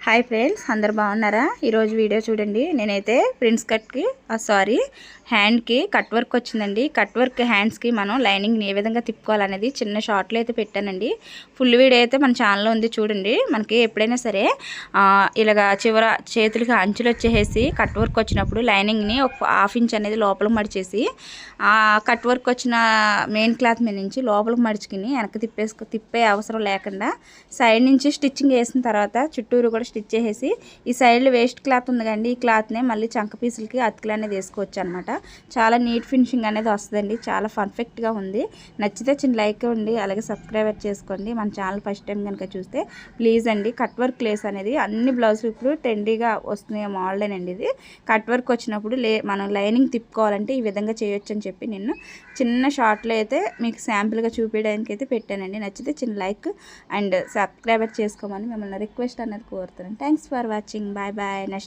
Hi friends, అందరు బాగున్నారా? ఈరోజు వీడియో చూడండి. నేనైతే ప్రిన్స్ కట్కి హ్యాండ్కి కట్ వర్క్ వచ్చిందండి. కట్ వర్క్ హ్యాండ్స్కి మనం లైనింగ్ని ఏ విధంగా తిప్పుకోవాలనేది చిన్న షార్ట్లో అయితే పెట్టానండి. ఫుల్ వీడియో అయితే మన ఛానల్లో ఉంది చూడండి. మనకి ఎప్పుడైనా సరే ఇలాగా చివర చేతులకి అంచులు వచ్చేసి కట్ వర్క్ వచ్చినప్పుడు లైనింగ్ని ఒక ½ ఇంచ్ అనేది లోపలికి మడిచేసి కట్ వర్క్ వచ్చిన మెయిన్ క్లాత్ మీద నుంచి లోపలికి మడుచుకుని వెనక్కి తిప్పే అవసరం లేకుండా సైడ్ నుంచి స్టిచ్చింగ్ వేసిన తర్వాత చుట్టూరు కూడా స్టిచ్ చేసేసి ఈ సైడ్లో వేస్ట్ క్లాత్ ఉంది కండి, ఈ క్లాత్నే మళ్ళీ చంక పీసులకి అతుకులు అనేది వేసుకోవచ్చు అనమాట. చాలా నీట్ ఫినిషింగ్ అనేది వస్తుందండి. చాలా పర్ఫెక్ట్గా ఉంది. నచ్చితే చిన్న లైక్ ఇవ్వండి, అలాగే సబ్స్క్రైబ్ చేసుకోండి. మన ఛానల్ ఫస్ట్ టైం కనుక చూస్తే ప్లీజ్ అండి. కట్ వర్క్ లేస్ అనేది అన్ని బ్లౌజులు ఇప్పుడు ట్రెండీగా వస్తున్నాయి, మోడల్ అండి. ఇది కట్ వర్క్ వచ్చినప్పుడు మనం లైనింగ్ తిప్పుకోవాలంటే ఈ విధంగా చేయొచ్చు అని చెప్పి నేను చిన్న షార్ట్లో అయితే మీకు శాంపుల్గా చూపించడానికి అయితే పెట్టానండి. నచ్చితే చిన్న లైక్ అండ్ సబ్స్క్రైబ్ చేసుకోమని మిమ్మల్ని రిక్వెస్ట్ అనేది కోరుతున్నాను. Thanks for watching. Bye bye. Next